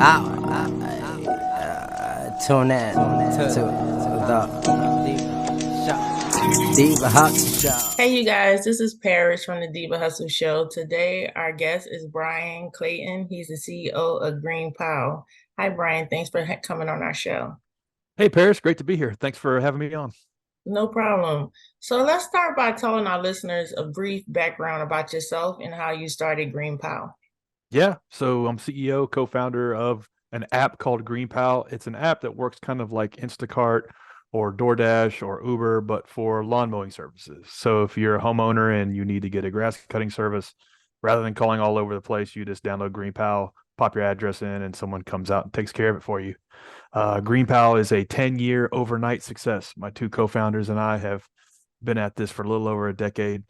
Tune in to the Diva Hustle Show. Hey, you guys, this is Paris from the Diva Hustle Show. Today, our guest is Bryan Clayton. He's the CEO of GreenPal. Hi, Bryan. Thanks for coming on our show. Hey, Paris, great to be here. Thanks for having me on. No problem. So let's start by telling our listeners a brief background about yourself and how you started GreenPal. Yeah, so I'm CEO, co-founder of an app called GreenPal. It's an app that works kind of like Instacart or DoorDash or Uber, but for lawn mowing services. So if you're a homeowner and you need to get a grass cutting service, rather than calling all over the place, you just download GreenPal, pop your address in, and someone comes out and takes care of it for you. GreenPal is a 10-year overnight success. My two co-founders and I have been at this for a little over a decade.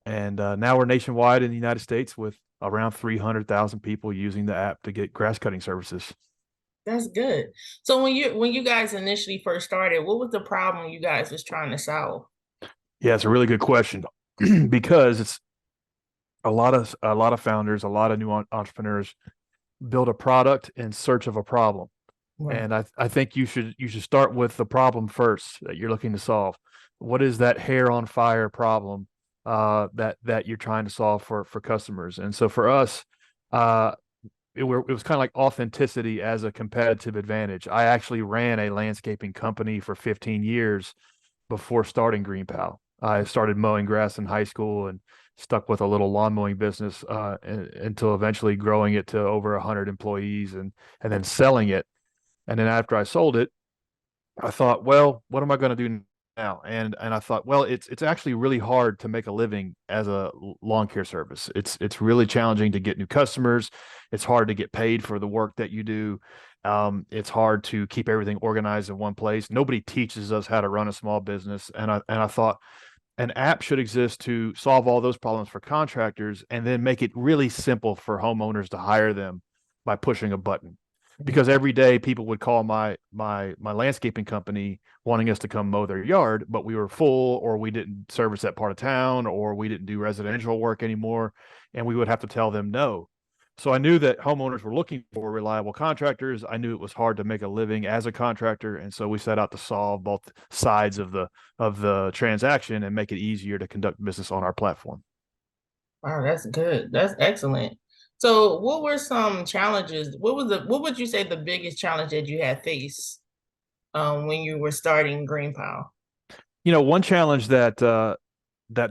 And now we're nationwide in the United States with around 300,000 people using the app to get grass cutting services. That's good. So when you guys initially first started, what was the problem you guys was trying to solve? Yeah, it's a really good question because it's a lot of founders, a lot of new entrepreneurs build a product in search of a problem. Right. And I think you should start with the problem first that you're looking to solve. What is that hair on fire problem that you're trying to solve for customers? And so for us, it was kind of like authenticity as a competitive advantage. I actually ran a landscaping company for 15 years before starting GreenPal. I started mowing grass in high school and stuck with a little lawn mowing business until eventually growing it to over 100 employees and then selling it. And then after I sold it, I thought, well, what am I going to do now? And I thought, well, it's actually really hard to make a living as a lawn care service. It's really challenging to get new customers. It's hard to get paid for the work that you do. It's hard to keep everything organized in one place. Nobody teaches us how to run a small business. And I thought an app should exist to solve all those problems for contractors and then make it really simple for homeowners to hire them by pushing a button, because every day people would call my landscaping company wanting us to come mow their yard, but we were full, or we didn't service that part of town, or we didn't do residential work anymore, and we would have to tell them no. So I knew that homeowners were looking for reliable contractors. I knew it was hard to make a living as a contractor, and so we set out to solve both sides of the transaction and make it easier to conduct business on our platform. Wow, that's good. That's excellent. So, what were some challenges? What would you say the biggest challenge that you had faced when you were starting GreenPal? One challenge that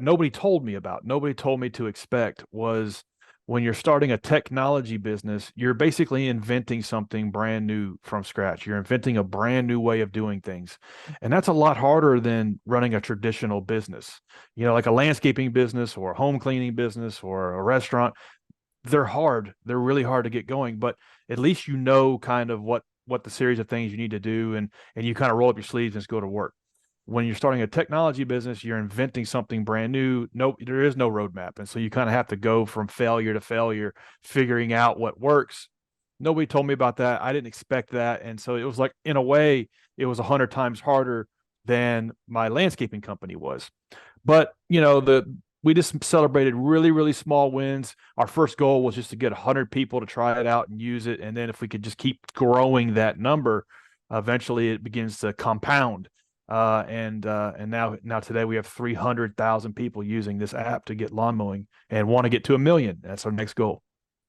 nobody told me about, nobody told me to expect, was when you're starting a technology business, you're basically inventing something brand new from scratch. You're inventing a brand new way of doing things. And that's a lot harder than running a traditional business. Like a landscaping business or a home cleaning business or a restaurant. They're hard. They're really hard to get going, but at least you know kind of what the series of things you need to do, and you kind of roll up your sleeves and just go to work. When you're starting a technology business, you're inventing something brand new. No, there is no roadmap. And so you kind of have to go from failure to failure, figuring out what works. Nobody told me about that. I didn't expect that. And so it was like, in a way, it was 100 times harder than my landscaping company was. But, we just celebrated really, really small wins. Our first goal was just to get 100 people to try it out and use it. And then if we could just keep growing that number, eventually it begins to compound. And now today we have 300,000 people using this app to get lawn mowing and want to get to 1 million. That's our next goal.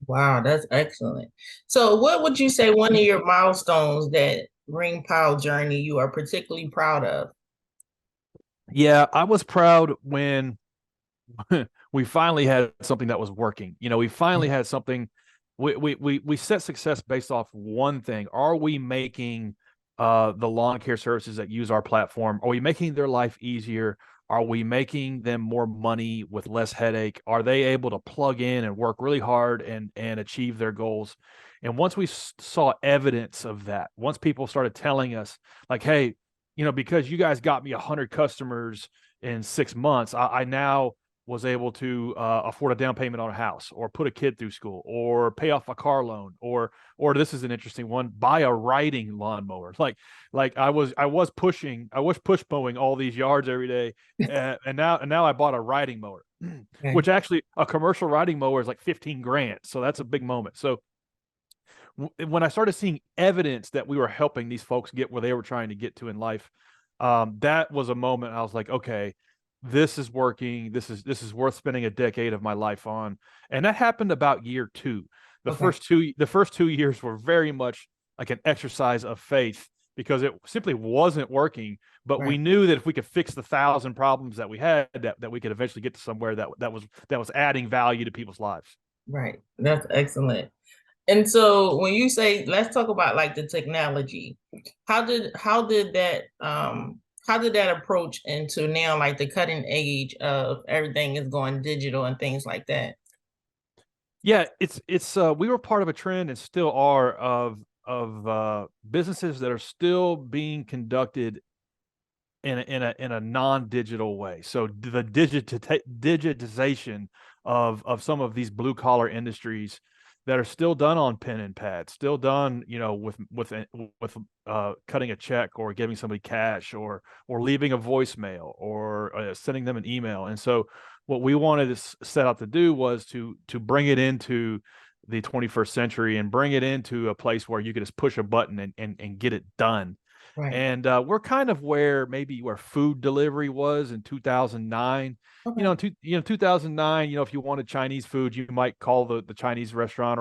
Wow, that's excellent. So, what would you say one of your milestones that GreenPal journey you are particularly proud of? Yeah, I was proud when we finally had something that was working. We finally had something. We set success based off one thing. Are we making the lawn care services that use our platform? Are we making their life easier? Are we making them more money with less headache? Are they able to plug in and work really hard and achieve their goals? And once we saw evidence of that, once people started telling us like, hey, because you guys got me 100 customers in 6 months, I now was able to afford a down payment on a house, or put a kid through school, or pay off a car loan, or this is an interesting one, buy a riding lawnmower. Like I was push mowing all these yards every day, and now I bought a riding mower, Okay. which actually a commercial riding mower is like 15 grand, so that's a big moment. So when I started seeing evidence that we were helping these folks get where they were trying to get to in life, that was a moment I was like, okay, this is working. This is worth spending a decade of my life on. And that happened about year two. Okay. The first 2 years were very much like an exercise of faith because it simply wasn't working. But we Right. knew that if we could fix the 1,000 problems that we had, that we could eventually get to somewhere that was adding value to people's lives. Right. That's excellent. And so when you say, let's talk about like the technology, how did that approach into now like the cutting edge of everything is going digital and things like that? Yeah, it's we were part of a trend and still are of businesses that are still being conducted in a non-digital way. So the digitization of some of these blue collar industries that are still done on pen and pad, still done, with cutting a check or giving somebody cash or leaving a voicemail or sending them an email. And so what we wanted to set out to do was to bring it into the 21st century and bring it into a place where you could just push a button and get it done. Right. And we're kind of where food delivery was in 2009. Okay. 2009, if you wanted Chinese food, you might call the Chinese restaurant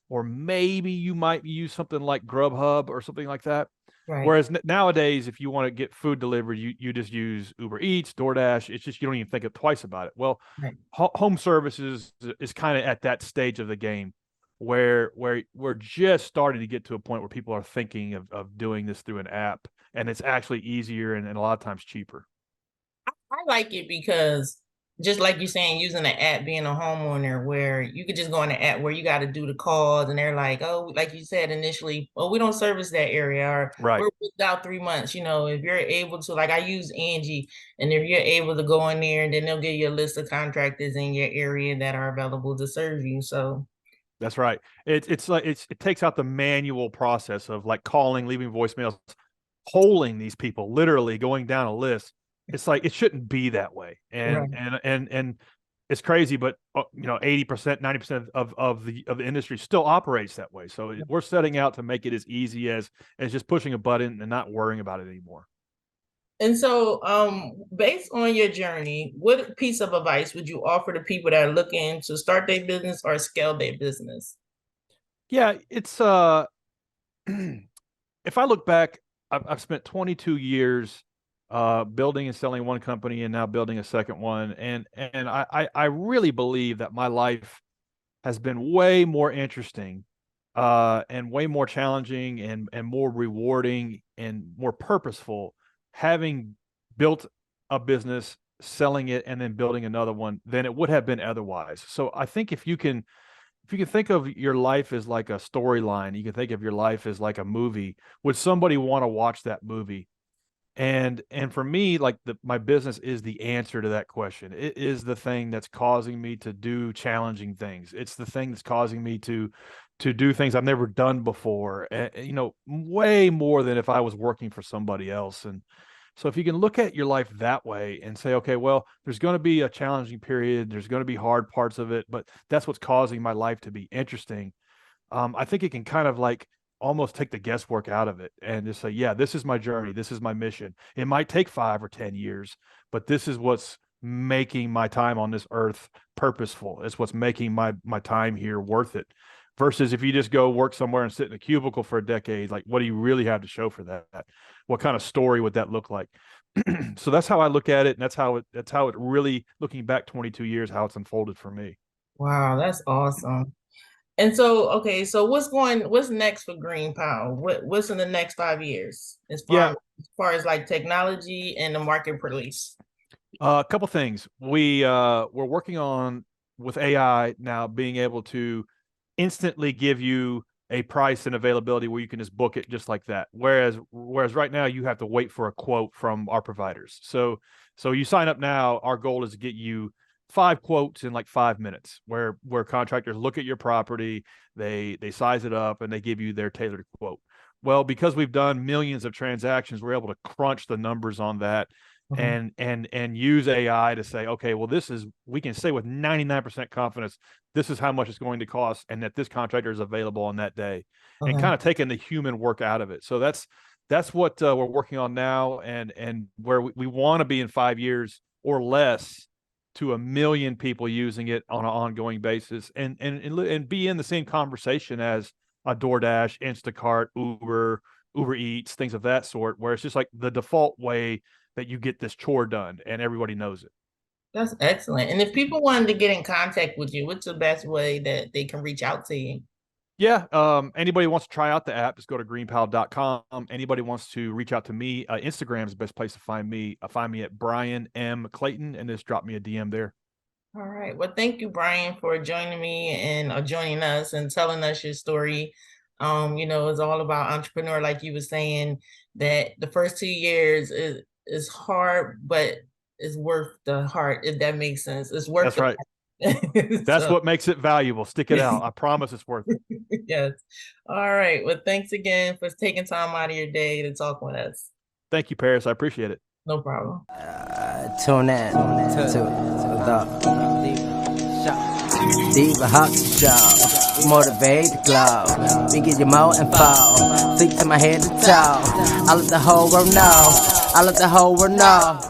or maybe you might use something like Grubhub or something like that. Right. Whereas nowadays, if you want to get food delivered, you just use Uber Eats, DoorDash. It's just you don't even think twice about it. Well, Right. home services is kind of at that stage of the game where we're just starting to get to a point where people are thinking of doing this through an app, and it's actually easier and a lot of times cheaper. I like it because just like you're saying, using the app, being a homeowner where you could just go on the app where you got to do the calls and they're like, oh, like you said initially, oh, we don't service that area or Right. we're booked out 3 months. If you're able to, like I use Angie, and if you're able to go in there and then they'll give you a list of contractors in your area that are available to serve you. So That's right. It's like it takes out the manual process of like calling, leaving voicemails, polling these people, literally going down a list. It's like it shouldn't be that way. right. And it's crazy, but 80%, 90% of the industry still operates that way. So we're setting out to make it as easy as just pushing a button and not worrying about it anymore. And so, based on your journey, what piece of advice would you offer to people that are looking to start their business or scale their business? Yeah, it's if I look back, I've spent 22 years building and selling one company and now building a second one. And I really believe that my life has been way more interesting and way more challenging and more rewarding and more purposeful having built a business, selling it, and then building another one than it would have been otherwise. So I think if you can think of your life as like a storyline, you can think of your life as like a movie. Would somebody want to watch that movie? And for me, like my business is the answer to that question. It is the thing that's causing me to do challenging things. It's the thing that's causing me to do things I've never done before. Way more than if I was working for somebody else. And so if you can look at your life that way and say, okay, well, there's going to be a challenging period, there's going to be hard parts of it, but that's what's causing my life to be interesting. I think it can kind of like almost take the guesswork out of it and just say, yeah, this is my journey. This is my mission. It might take 5 or 10 years, but this is what's making my time on this earth purposeful. It's what's making my time here worth it. Versus if you just go work somewhere and sit in a cubicle for a decade, like what do you really have to show for that? What kind of story would that look like? So that's how I look at it. And that's how it really, looking back 22 years, how it's unfolded for me. Wow, that's awesome. And so, okay, so what's next for GreenPal? What's in the next 5 years Yeah. as far as like technology and the market release? A couple things. We're working on with AI now being able to instantly give you a price and availability where you can just book it just like that. Whereas right now you have to wait for a quote from our providers. So you sign up now. Our goal is to get you 5 quotes in like 5 minutes, where contractors look at your property, they size it up, and they give you their tailored quote. Well, because we've done millions of transactions, we're able to crunch the numbers on that Okay. and use AI to say, okay, well, we can say with 99% confidence, this is how much it's going to cost, and that this contractor is available on that day, and Okay. kind of taking the human work out of it. So that's what we're working on now, and where we want to be in 5 years or less, to 1 million people using it on an ongoing basis, and be in the same conversation as a DoorDash, Instacart, Uber Eats, things of that sort, where it's just like the default way that you get this chore done, and everybody knows it. That's excellent. And if people wanted to get in contact with you, what's the best way that they can reach out to you? Yeah. Anybody wants to try out the app, just go to greenpal.com. Anybody wants to reach out to me, Instagram is the best place to find me. Find me at Bryan M. Clayton, and just drop me a DM there. All right. Well, thank you, Bryan, for joining me and joining us and telling us your story. It's all about entrepreneur, like you were saying, that the first 2 years is hard, but it's worth the heart, if that makes sense. It's worth That's right. That's what makes it valuable. Stick it out. I promise it's worth it. Yes. All right. Well, thanks again for taking time out of your day to talk with us. Thank you, Paris. I appreciate it. No problem. Tune in to the Diva Hot Show. Motivate the glow. We give you more info. Think to my head to toe. I let the whole world know. I let the whole world know.